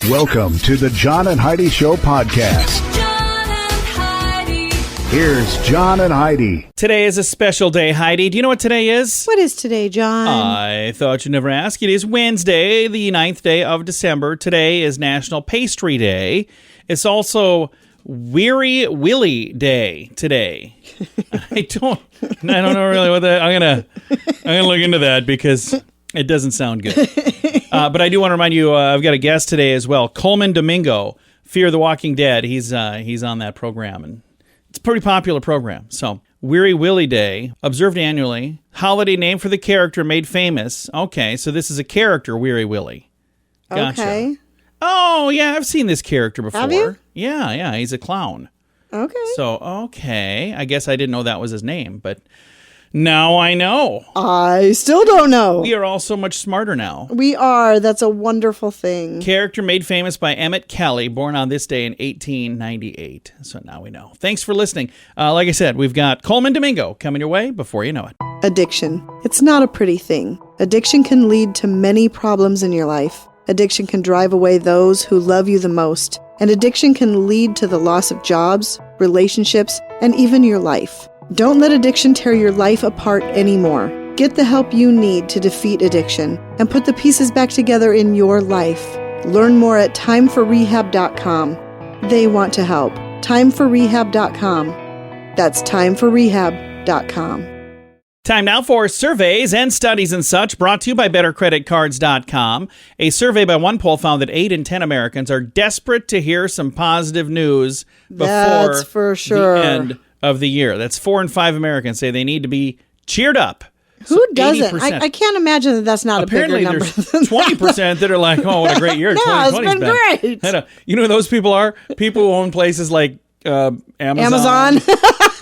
Welcome to the John and Heidi Show podcast. John and Heidi. Here's John and Heidi. Today is a special day, Heidi. Do you know what today is? What is today, John? I thought you'd never ask. It is Wednesday, the 9th day of December. Today is National Pastry Day. It's also Weary Willy Day today. I don't know really what that. I'm gonna look into that because it doesn't sound good. But I do want to remind you, I've got a guest today as well, Coleman Domingo, Fear the Walking Dead. He's on that program, and it's a pretty popular program. So, Weary Willy Day, observed annually. Holiday name for the character made famous. Okay, so this is a character, Weary Willy. Gotcha. Okay. Oh, yeah, I've seen this character before. Have you? Yeah, he's a clown. Okay. So, okay, I guess I didn't know that was his name, but now I know. I still don't know. We are all so much smarter now. We are. That's a wonderful thing. Character made famous by Emmett Kelly, born on this day in 1898. So now we know. Thanks for listening. Like I said, we've got Coleman Domingo coming your way before you know it. Addiction. It's not a pretty thing. Addiction can lead to many problems in your life. Addiction can drive away those who love you the most. And addiction can lead to the loss of jobs, relationships, and even your life. Don't let addiction tear your life apart anymore. Get the help you need to defeat addiction and put the pieces back together in your life. Learn more at timeforrehab.com. They want to help. Timeforrehab.com. That's timeforrehab.com. Time now for surveys and studies and such, brought to you by bettercreditcards.com. A survey by one poll found that 8 in 10 Americans are desperate to hear some positive news before That's for sure. the end of the year. That's 4 in 5 Americans say they need to be cheered up. Who doesn't? 80%. I can't imagine that that's not Apparently, a bigger number there's than 20% that are like, oh, what a great year. No, 2020's it's been been. great. I know. You know who those people are? People who own places like Amazon.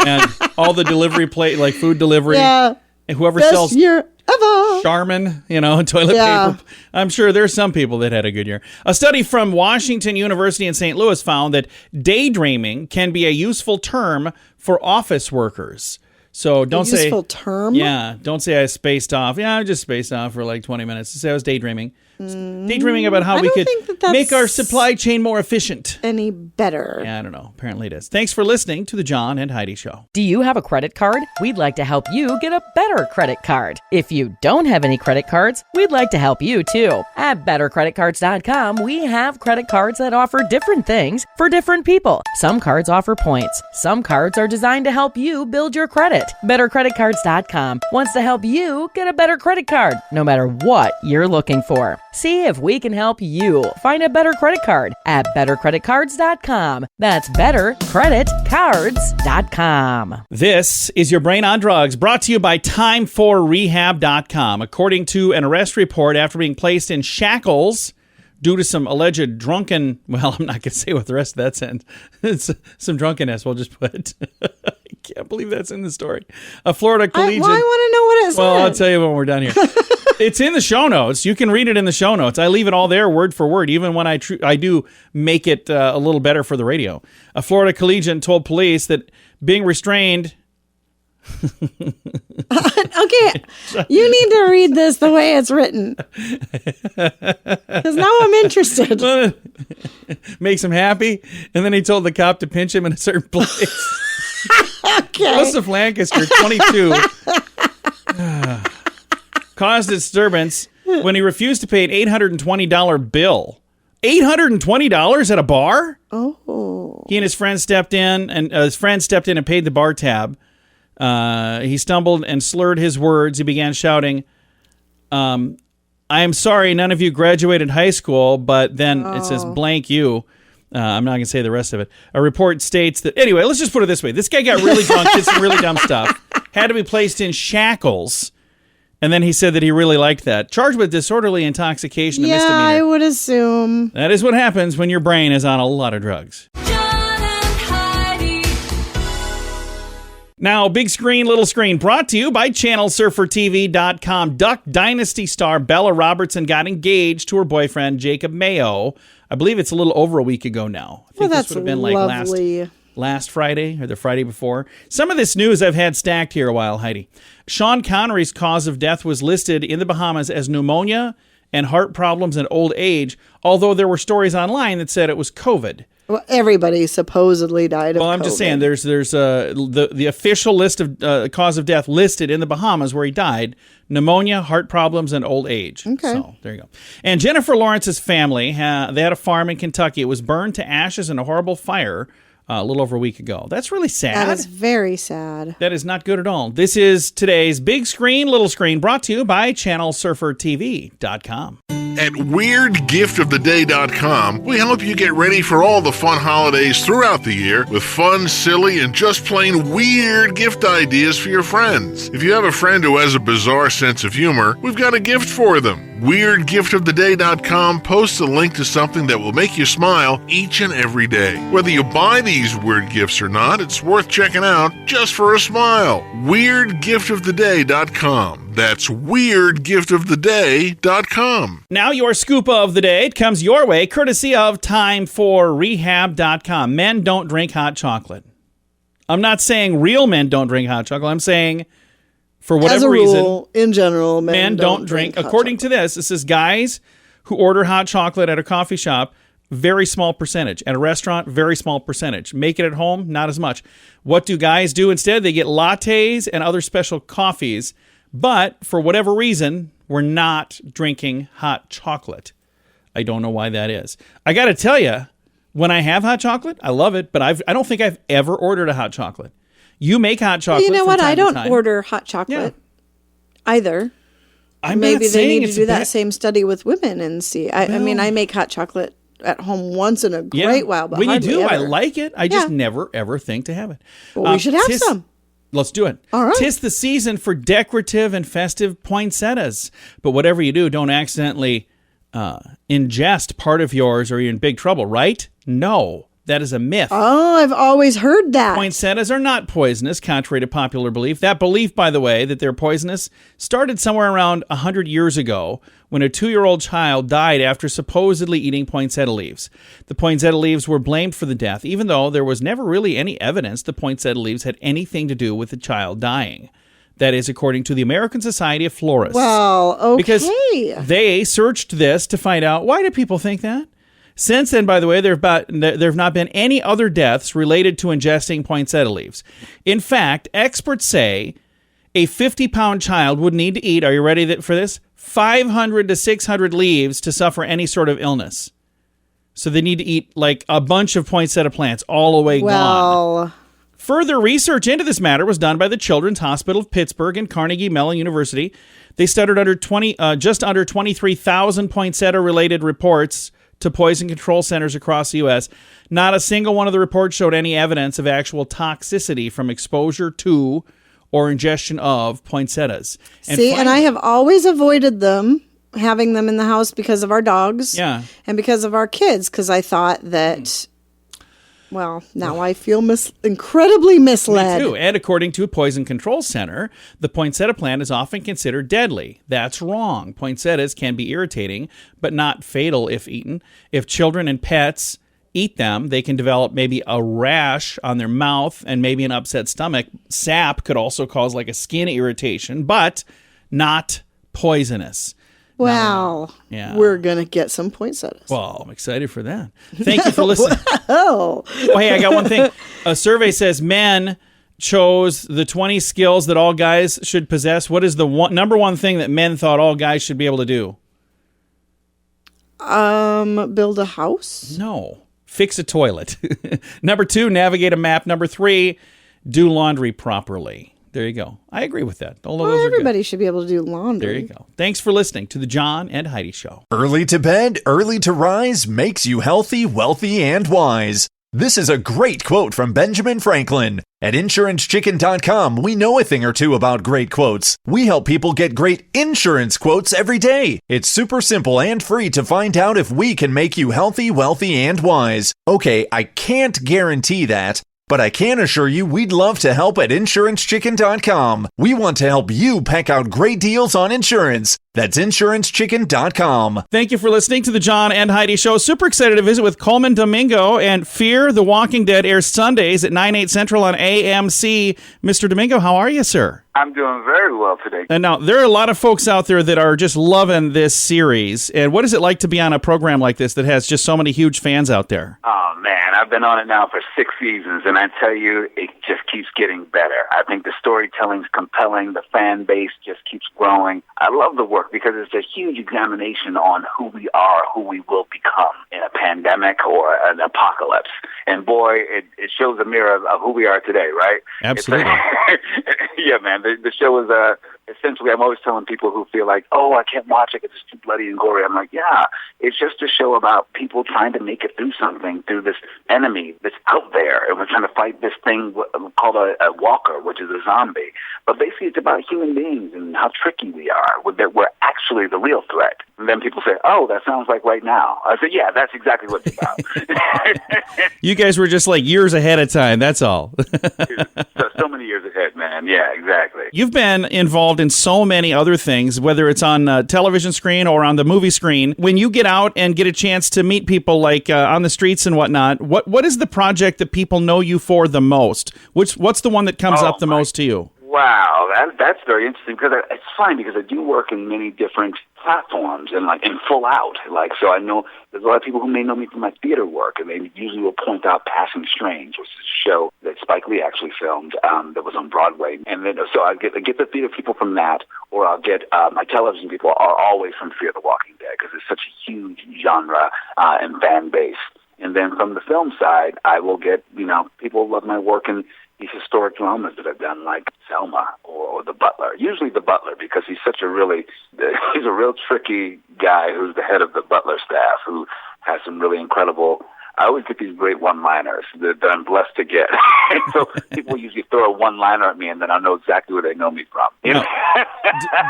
And all the delivery like food delivery. Yeah. And whoever Best sells year ever. Charmin, toilet paper. I'm sure there's some people that had a good year. A study from Washington University in St. Louis found that daydreaming can be a useful term for office workers. So don't say useful term? Yeah, don't say I spaced off. Yeah, I just spaced off for like 20 minutes. Say I was daydreaming. Daydreaming about how we could make our supply chain more efficient. Any better. Yeah, I don't know. Apparently it is. Thanks for listening to the John and Heidi Show. Do you have a credit card? We'd like to help you get a better credit card. If you don't have any credit cards, we'd like to help you too. At bettercreditcards.com, we have credit cards that offer different things for different people. Some cards offer points. Some cards are designed to help you build your credit. Bettercreditcards.com wants to help you get a better credit card, no matter what you're looking for. See if we can help you find a better credit card at bettercreditcards.com. That's bettercreditcards.com. This is Your Brain on Drugs, brought to you by timeforrehab.com. According to an arrest report, after being placed in shackles due to some alleged drunken, well, I'm not going to say what the rest of that sentence. It's some drunkenness, we'll just put. I can't believe that's in the story. A Florida collegiate. I want to know what it said. Well, I'll tell you when we're done here. It's in the show notes. You can read it in the show notes. I leave it all there word for word, even when I do make it a little better for the radio. A Florida collegiate told police that being restrained... Okay, you need to read this the way it's written. Because now I'm interested. Makes him happy. And then he told the cop to pinch him in a certain place. Okay. Joseph Lancaster, 22... caused disturbance when he refused to pay an $820 bill. $820 at a bar? Oh. He and his friend stepped in, and paid the bar tab. He stumbled and slurred his words. He began shouting, I am sorry, none of you graduated high school, but then it says blank you. I'm not going to say the rest of it. A report states that, anyway, let's just put it this way. This guy got really drunk, did some really dumb stuff, had to be placed in shackles. And then he said that he really liked that. Charged with disorderly intoxication, a misdemeanor. I would assume. That is what happens when your brain is on a lot of drugs. John and Heidi. Now, big screen, little screen, brought to you by ChannelSurferTV.com. Duck Dynasty star Bella Robertson got engaged to her boyfriend, Jacob Mayo. I believe it's a little over a week ago now. I think That's this would have been lovely. like last Friday or the Friday before. Some of this news I've had stacked here a while, Heidi. Sean Connery's cause of death was listed in the Bahamas as pneumonia and heart problems and old age, although there were stories online that said it was COVID. Well, everybody supposedly died of Well, I'm COVID. just saying there's the official list of cause of death listed in the Bahamas where he died: pneumonia, heart problems, and old age. Okay. So there you go. And Jennifer Lawrence's family, they had a farm in Kentucky. It was burned to ashes in a horrible fire a little over a week ago. That's really sad. That is very sad. That is not good at all. This is today's Big Screen, Little Screen, brought to you by ChannelSurferTV.com. At WeirdGiftOfTheDay.com, we help you get ready for all the fun holidays throughout the year with fun, silly, and just plain weird gift ideas for your friends. If you have a friend who has a bizarre sense of humor, we've got a gift for them. WeirdGiftOfTheDay.com posts a link to something that will make you smile each and every day. Whether you buy these weird gifts or not, it's worth checking out just for a smile. WeirdGiftOfTheDay.com. That's WeirdGiftOfTheDay.com. Now your scoop of the day comes your way, courtesy of TimeForRehab.com. Men don't drink hot chocolate. I'm not saying real men don't drink hot chocolate. I'm saying for whatever As a reason, rule, in general, men don't drink. hot According chocolate. to this, it says guys who order hot chocolate at a coffee shop, very small percentage. At a restaurant, very small percentage. Make it at home, not as much. What do guys do instead? They get lattes and other special coffees. But for whatever reason, we're not drinking hot chocolate. I don't know why that is. I got to tell you, when I have hot chocolate, I love it, but I don't think I've ever ordered a hot chocolate. You make hot chocolate. Well, you know from what? time I to don't time. order hot chocolate either. I'm Maybe not they saying need to it's do that bad. same study with women and see. I mean, I make hot chocolate at home once in a great while, but when you hardly do, I ever. like it. I just Yeah. never ever think to have it. Well, we should have some. Let's do it. All right. 'Tis the season for decorative and festive poinsettias. But whatever you do, don't accidentally ingest part of yours or you're in big trouble, right? No, that is a myth. Oh, I've always heard that. Poinsettias are not poisonous, contrary to popular belief. That belief, by the way, that they're poisonous started somewhere around 100 years ago when a 2-year-old child died after supposedly eating poinsettia leaves. The poinsettia leaves were blamed for the death, even though there was never really any evidence the poinsettia leaves had anything to do with the child dying. That is according to the American Society of Florists. Well, okay. Because they searched this to find out, why do people think that? Since then, by the way, there have not been any other deaths related to ingesting poinsettia leaves. In fact, experts say a 50-pound child would need to eat, are you ready for this? 500 to 600 leaves to suffer any sort of illness. So they need to eat like a bunch of poinsettia plants all the way gone. Well, Further research into this matter was done by the Children's Hospital of Pittsburgh and Carnegie Mellon University. They studied just under 23,000 poinsettia-related reports to poison control centers across the U.S. Not a single one of the reports showed any evidence of actual toxicity from exposure to or ingestion of poinsettias. and I have always avoided having them in the house because of our dogs. Yeah. And because of our kids, because I thought that, well, now I feel incredibly misled. Me too. And according to a poison control center, the poinsettia plant is often considered deadly. That's wrong. Poinsettias can be irritating, but not fatal if eaten. If children and pets eat them, they can develop maybe a rash on their mouth and maybe an upset stomach. Sap could also cause like a skin irritation, but not poisonous. Wow. Yeah. We're going to get some poinsettias. Well, I'm excited for that. Thank you for listening. Oh. Oh, hey, I got one thing. A survey says men chose the 20 skills that all guys should possess. What is the number one thing that men thought all guys should be able to do? Build a house? No. Fix a toilet. Number 2, navigate a map. Number 3, do laundry properly. There you go. I agree with that. All of Well, those are good. everybody should be able to do laundry. There you go. Thanks for listening to the John and Heidi Show. Early to bed, early to rise makes you healthy, wealthy, and wise. This is a great quote from Benjamin Franklin. At InsuranceChicken.com, we know a thing or two about great quotes. We help people get great insurance quotes every day. It's super simple and free to find out if we can make you healthy, wealthy, and wise. Okay, I can't guarantee that, but I can assure you we'd love to help at InsuranceChicken.com. We want to help you peck out great deals on insurance. That's InsuranceChicken.com. Thank you for listening to the John and Heidi Show. Super excited to visit with Coleman Domingo, and Fear the Walking Dead airs Sundays at 9/8 Central on AMC. Mr. Domingo, how are you, sir? I'm doing very well today. And now, there are a lot of folks out there that are just loving this series. And what is it like to be on a program like this that has just so many huge fans out there? Oh, man, I've been on it now for 6 seasons, and I tell you, it just keeps getting better. I think the storytelling's compelling. The fan base just keeps growing. I love the work because it's a huge examination on who we are, who we will become in a pandemic or an apocalypse. And boy, it shows a mirror of who we are today, right? Absolutely. Yeah, man. The show is essentially, I'm always telling people who feel like, oh, I can't watch it because it's too bloody and gory. I'm like, yeah, it's just a show about people trying to make it through something, through this enemy that's out there. And we're trying to fight this thing called a walker, which is a zombie. But basically, it's about human beings and how tricky we are, that we're actually the real threat. And then people say, oh, that sounds like right now. I said, yeah, that's exactly what it's about. You guys were just like years ahead of time, that's all. Dude, so many years ahead, man. Yeah, exactly. You've been involved in so many other things, whether it's on television screen or on the movie screen. When you get out and get a chance to meet people like on the streets and whatnot, what is the project that people know you for the most? What's the one that comes up the most to you? Wow, that's very interesting because it's fine because I do work in many different platforms and full out. So I know there's a lot of people who may know me from my theater work, and they usually will point out Passing Strange, which is a show that Spike Lee actually filmed that was on Broadway. And then so I get the theater people from that, or I'll get my television people are always from Fear the Walking Dead because it's such a huge genre and fan base. And then from the film side, I will get, people love my work in these historic dramas that I've done, like Selma or The Butler. Usually The Butler, because he's a real tricky guy who's the head of the Butler staff, who has some really incredible. I always get these great one-liners that I'm blessed to get. So people usually throw a one-liner at me, and then I know exactly where they know me from.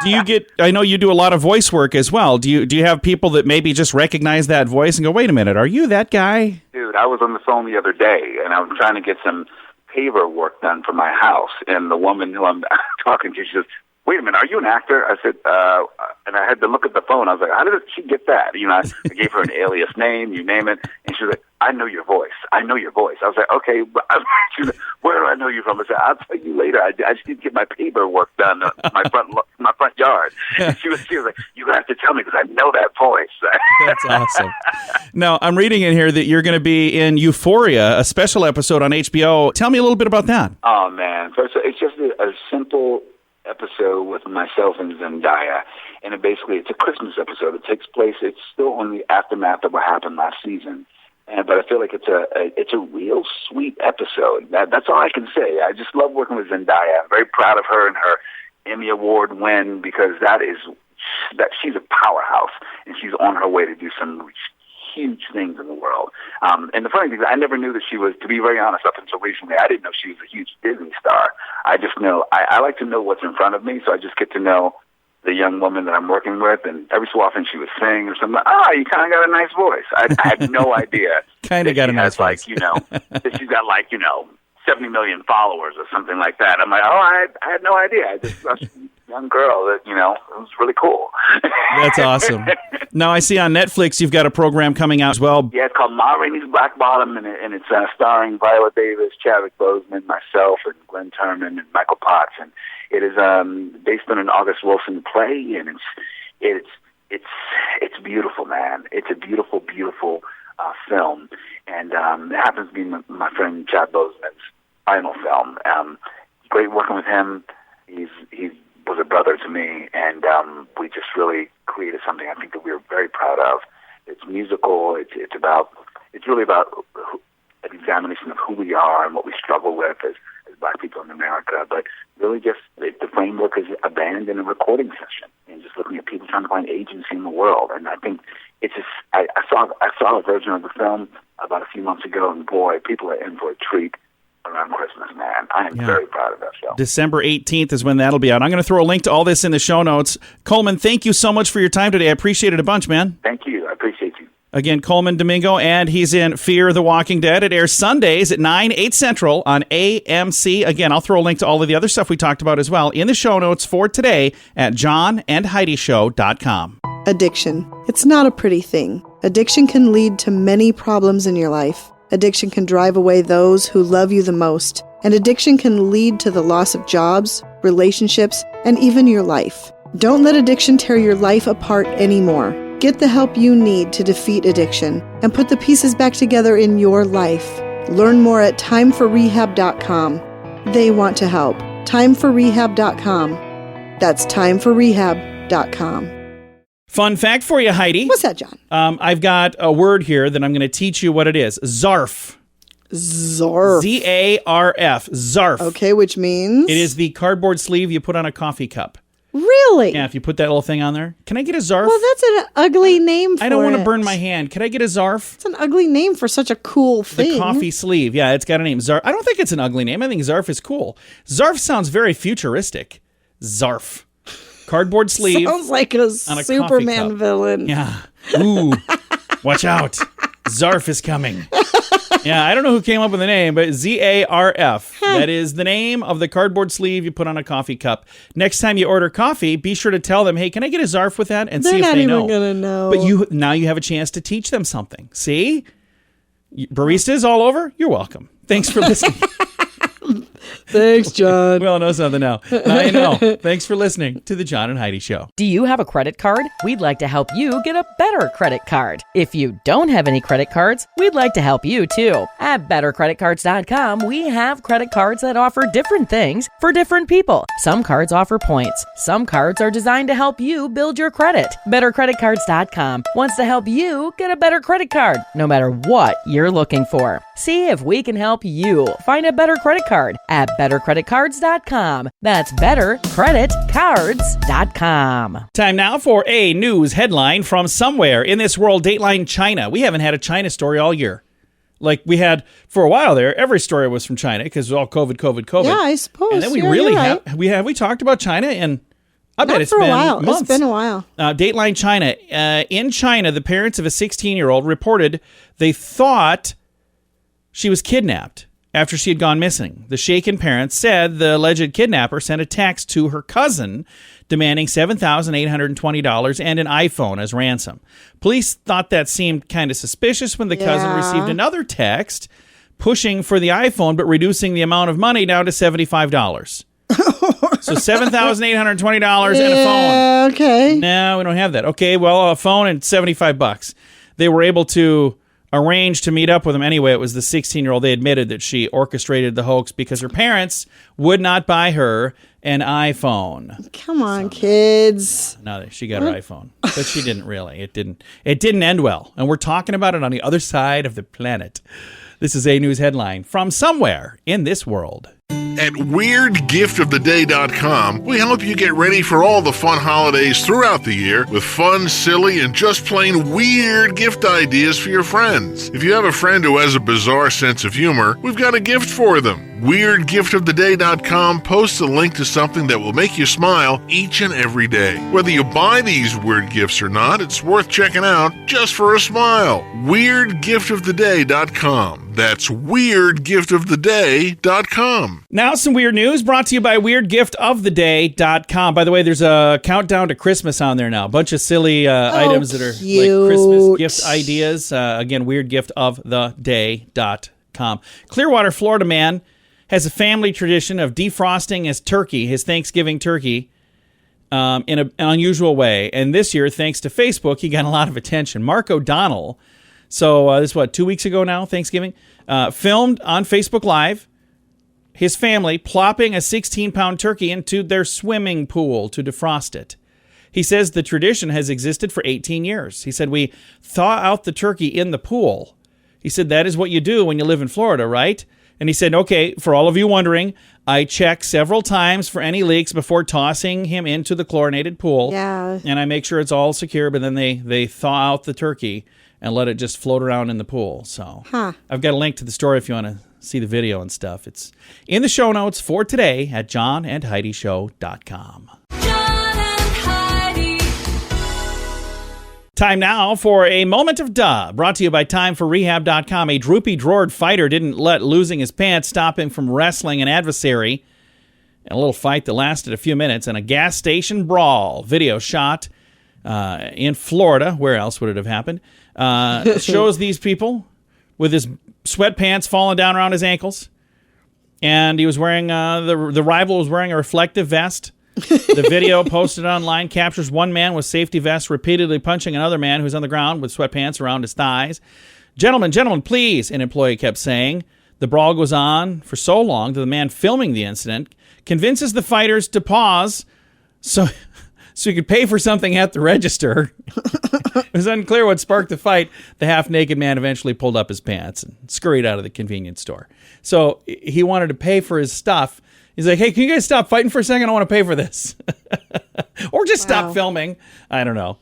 Do you get? I know you do a lot of voice work as well. Do you have people that maybe just recognize that voice and go, "Wait a minute, are you that guy?" Dude, I was on the phone the other day, and I was trying to get some paver work done for my house, and the woman who I'm talking to, she says, wait a minute, are you an actor? I said, and I had to look at the phone. I was like, how did she get that? I gave her an alias name, you name it, and she was like, I know your voice. I know your voice. I was like, okay, she was like, where do I know you from? I said, I'll tell you later. I just need to get my paper work done in my front yard. And she was like, you're going to have to tell me because I know that voice. That's awesome. Now, I'm reading in here that you're going to be in Euphoria, a special episode on HBO. Tell me a little bit about that. Oh, man. First, it's just a simple episode with myself and Zendaya. And it's a Christmas episode. It's still on the aftermath of what happened last season. But I feel like it's a real sweet episode. That's all I can say. I just love working with Zendaya. I'm very proud of her and her Emmy Award win because she's a powerhouse and she's on her way to do some huge things in the world. And the funny thing is I never knew that she was, to be very honest, up until recently, I didn't know she was a huge Disney star. I just know, I like to know what's in front of me, so I just get to know the young woman that I'm working with, and every so often she would sing or something. You kind of got a nice voice. I had no idea. Kind of got a nice voice. That she's got 70 million followers or something like that. I'm like, I had no idea. I was a young girl that, it was really cool. That's awesome. Now I see on Netflix you've got a program coming out as well. Yeah, it's called Ma Rainey's Black Bottom, and it's starring Viola Davis, Chadwick Boseman, myself, and Glenn Turman, and Michael Potts, and it is based on an August Wilson play, and it's beautiful, man. It's a beautiful, beautiful film, and it happens to be my friend Chad Boseman's final film. Great working with him. He was a brother to me, and we just really created something I think that we were very proud of. It's musical. It's really about an examination of who we are and what we struggle with as Black people in America, but really just the framework is a band and a recording session, and just looking at people trying to find agency in the world. And I think it's just I saw a version of the film about a few months ago, and boy, people are in for a treat around Christmas, man. I am very proud of that film. December 18th is when that'll be out. I'm going to throw a link to all this in the show notes. Coleman, thank you so much for your time today. I appreciate it a bunch, man. Thank you. I appreciate you. Again, Coleman Domingo, and he's in Fear the Walking Dead. It airs Sundays at 8 Central on AMC. Again, I'll throw a link to all of the other stuff we talked about as well in the show notes for today at johnandheidishow.com. Addiction. It's not a pretty thing. Addiction can lead to many problems in your life. Addiction can drive away those who love you the most. And addiction can lead to the loss of jobs, relationships, and even your life. Don't let addiction tear your life apart anymore. Get the help you need to defeat addiction and put the pieces back together in your life. Learn more at timeforrehab.com. They want to help. Timeforrehab.com. That's timeforrehab.com. Fun fact for you, Heidi. What's that, John? I've got a word here that I'm going to teach you what it is. Zarf. Zarf. Z-A-R-F. Zarf. Okay, which means? It is the cardboard sleeve you put on a coffee cup. Really? Yeah, if you put that little thing on there. Can I get a Zarf? Well, that's an ugly name for it. I don't want to burn my hand. Can I get a Zarf? It's an ugly name for such a cool thing. The coffee sleeve. Yeah, it's got a name. Zarf. I don't think it's an ugly name. I think Zarf is cool. Zarf sounds very futuristic. Zarf. Cardboard sleeve. Sounds like a on a Superman coffee cup. villain. Yeah. Ooh. Watch out. Zarf is coming. Yeah, I don't know who came up with the name, but Z-A-R-F. That is the name of the cardboard sleeve you put on a coffee cup. Next time you order coffee, be sure to tell them, hey, can I get a Zarf with that? And see if they know. They're not even going to know. But now you have a chance to teach them something. See? Baristas all over? You're welcome. Thanks for listening. Thanks, John. We all know something now. I know. Thanks for listening to the John and Heidi Show. Do you have a credit card? We'd like to help you get a better credit card. If you don't have any credit cards, we'd like to help you too. At bettercreditcards.com, we have credit cards that offer different things for different people. Some cards offer points. Some cards are designed to help you build your credit. Bettercreditcards.com wants to help you get a better credit card, no matter what you're looking for. See if we can help you find a better credit card at bettercreditcards.com. That's bettercreditcards.com. Time now for a news headline from somewhere in this world. Dateline China. We haven't had a China story all year. Like we had for a while there. Every story was from China because it was all COVID. Yeah, I suppose. And then we Yeah, really you're right. have we talked about China and I bet it's for been a while. months. It's been a while. Dateline China. In China, the parents of a 16-year-old reported they thought she was kidnapped after she had gone missing. The shaken parents said the alleged kidnapper sent a text to her cousin demanding $7,820 and an iPhone as ransom. Police thought that seemed kind of suspicious when the cousin received another text pushing for the iPhone but reducing the amount of money down to $75. So $7,820 and a phone. Okay. No, we don't have that. Okay, well, a phone and $75. They were able to arrange to meet up with him anyway. It was the 16-year-old. They admitted that she orchestrated the hoax because her parents would not buy her an iPhone. Come on, kids. No, she got her iPhone, but she didn't really. It didn't end well, and we're talking about it on the other side of the planet. This is a news headline from somewhere in this world. At WeirdGiftOfTheDay.com, we help you get ready for all the fun holidays throughout the year with fun, silly, and just plain weird gift ideas for your friends. If you have a friend who has a bizarre sense of humor, we've got a gift for them. WeirdGiftOfTheDay.com posts a link to something that will make you smile each and every day. Whether you buy these weird gifts or not, it's worth checking out just for a smile. WeirdGiftOfTheDay.com. That's WeirdGiftOfTheDay.com. Now some weird news brought to you by WeirdGiftOfTheDay.com. By the way, there's a countdown to Christmas on there now. A bunch of silly items that are cute. like Christmas gift ideas. Again, WeirdGiftOfTheDay.com. Clearwater, Florida man has a family tradition of defrosting his turkey, his Thanksgiving turkey, in an unusual way. And this year, thanks to Facebook, he got a lot of attention. Mark O'Donnell, so this is 2 weeks ago now, Thanksgiving, filmed on Facebook Live his family plopping a 16-pound turkey into their swimming pool to defrost it. He says the tradition has existed for 18 years. He said, we thaw out the turkey in the pool. He said, that is what you do when you live in Florida, right? And he said, okay, for all of you wondering, I check several times for any leaks before tossing him into the chlorinated pool. Yeah. And I make sure it's all secure, but then they thaw out the turkey and let it just float around in the pool. So I've got a link to the story if you want to see the video and stuff. It's in the show notes for today at johnandheidishow.com. John and Heidi. Time now for a moment of duh, brought to you by timeforrehab.com. A droopy-drawered fighter didn't let losing his pants stop him from wrestling an adversary. A little fight that lasted a few minutes and a gas station brawl. Video shot in Florida. Where else would it have happened? Shows these people with his sweatpants falling down around his ankles. and he was wearing the rival was wearing a reflective vest. The video posted online captures one man with safety vest repeatedly punching another man who's on the ground with sweatpants around his thighs. Gentlemen, please, an employee kept saying. The brawl goes on for so long that the man filming the incident convinces the fighters to pause so he could pay for something at the register. It was unclear what sparked the fight. The half-naked man eventually pulled up his pants and scurried out of the convenience store. So he wanted to pay for his stuff. He's like, hey, can you guys stop fighting for a second? I want to pay for this. Or just stop filming. I don't know.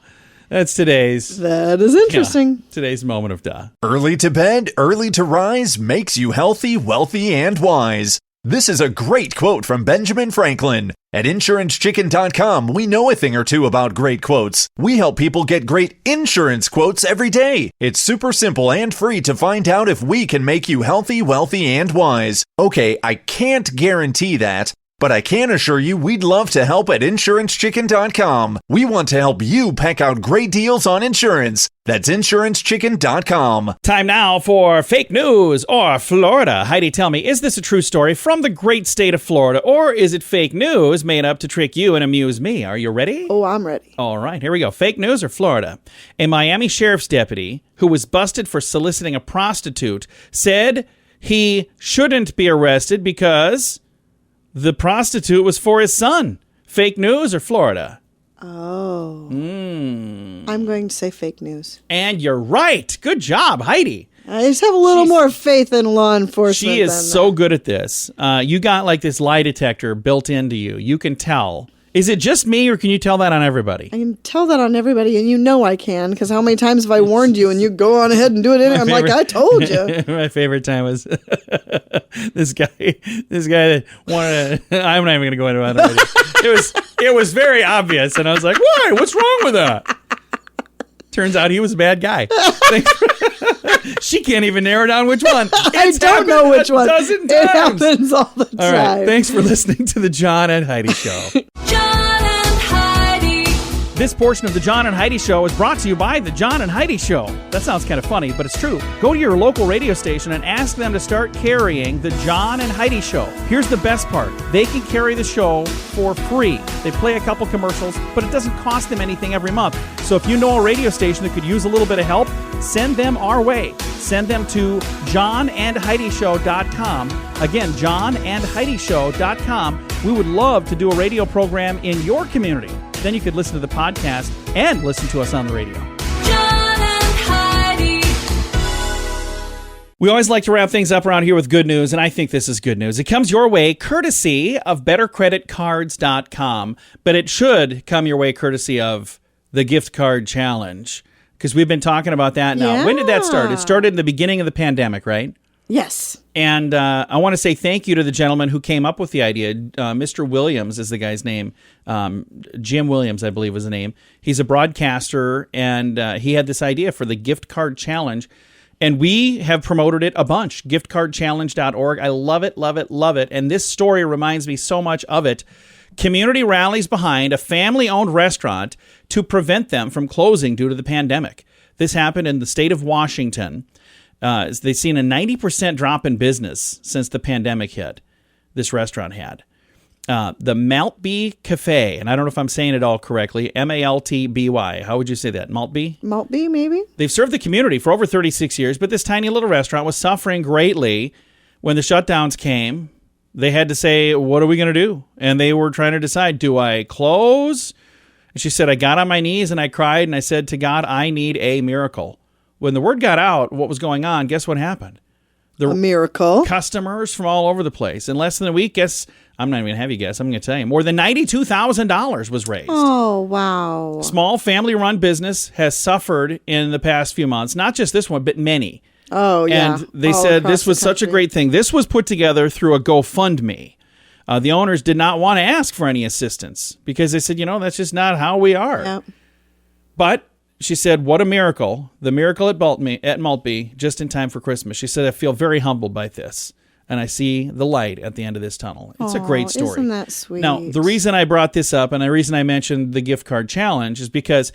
That's today's. That is interesting. Today's moment of duh. Early to bed, early to rise makes you healthy, wealthy, and wise. This is a great quote from Benjamin Franklin. At InsuranceChicken.com, we know a thing or two about great quotes. We help people get great insurance quotes every day. It's super simple and free to find out if we can make you healthy, wealthy, and wise. Okay, I can't guarantee that, but I can assure you we'd love to help at InsuranceChicken.com. We want to help you peck out great deals on insurance. That's InsuranceChicken.com. Time now for fake news or Florida. Heidi, tell me, is this a true story from the great state of Florida, or is it fake news made up to trick you and amuse me? Are you ready? Oh, I'm ready. All right, here we go. Fake news or Florida. A Miami sheriff's deputy who was busted for soliciting a prostitute said he shouldn't be arrested because the prostitute was for his son. Fake news or Florida? Oh. I'm going to say fake news. And you're right. Good job, Heidi. I just have a little more faith in law enforcement. She is so good at this. You got like this lie detector built into you. You can tell. Is it just me, or can you tell that on everybody? I can tell that on everybody, and you know I can, because how many times have I warned you, and you go on ahead and do it anyway? I'm like, I told you. My favorite time was this guy that wanted to, I'm not even going to go into it. It was very obvious, and I was like, why? What's wrong with that? Turns out he was a bad guy. She can't even narrow down which one. I don't know which one. It happens all the time. All right. Thanks for listening to the John and Heidi Show. John and Heidi. This portion of the John and Heidi Show is brought to you by the John and Heidi Show. That sounds kind of funny, but it's true. Go to your local radio station and ask them to start carrying the John and Heidi Show. Here's the best part. They can carry the show for free. They play a couple commercials, but it doesn't cost them anything every month. So if you know a radio station that could use a little bit of help, send them our way. Send them to johnandheidishow.com. Again, johnandheidishow.com. We would love to do a radio program in your community. Then you could listen to the podcast and listen to us on the radio. John and Heidi. We always like to wrap things up around here with good news, and I think this is good news. It comes your way courtesy of bettercreditcards.com, but it should come your way courtesy of the gift card challenge, because we've been talking about that now. Yeah. When did that start? It started in the beginning of the pandemic, right? Yes. And I want to say thank you to the gentleman who came up with the idea. Mr. Williams is the guy's name. Jim Williams, I believe, was the name. He's a broadcaster, and he had this idea for the gift card challenge. And we have promoted it a bunch. Giftcardchallenge.org. I love it, love it, love it. And this story reminds me so much of it. Community rallies behind a family-owned restaurant to prevent them from closing due to the pandemic. This happened in the state of Washington. They've seen a 90% drop in business since the pandemic hit. This restaurant had. The Maltby Cafe, and I don't know if I'm saying it all correctly, Maltby. How would you say that? Maltby? Maltby, maybe? They've served the community for over 36 years, but this tiny little restaurant was suffering greatly when the shutdowns came. They had to say, what are we going to do? And they were trying to decide, do I close? And she said, I got on my knees and I cried and I said to God, I need a miracle. When the word got out, what was going on, guess what happened? A miracle. Customers from all over the place. In less than a week, guess, I'm not even going to have you guess, I'm going to tell you, more than $92,000 was raised. Oh, wow. Small family-run business has suffered in the past few months. Not just this one, but many. Oh, yeah. And they all said across this was the such a country. great thing. This was put together through a GoFundMe. The owners did not want to ask for any assistance because they said, that's just not how we are. Yep. But she said, what a miracle. The miracle at Maltby, just in time for Christmas. She said, I feel very humbled by this. And I see the light at the end of this tunnel. It's a great story. Isn't that sweet? Now, the reason I brought this up and the reason I mentioned the gift card challenge is because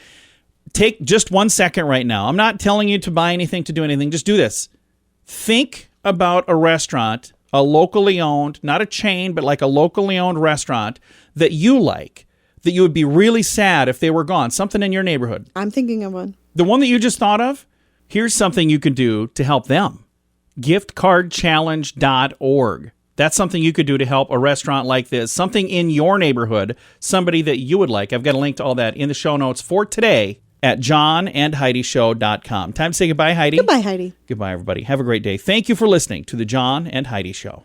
take just 1 second right now. I'm not telling you to buy anything, to do anything. Just do this. Think about a restaurant a locally owned, not a chain, but like a locally owned restaurant that you like, that you would be really sad if they were gone, something in your neighborhood. I'm thinking of one. The one that you just thought of, here's something you can do to help them. giftcardchallenge.org. That's something you could do to help a restaurant like this, something in your neighborhood, somebody that you would like. I've got a link to all that in the show notes for today at johnandheidishow.com. Time to say goodbye, Heidi. Goodbye, Heidi. Goodbye, everybody. Have a great day. Thank you for listening to The John and Heidi Show.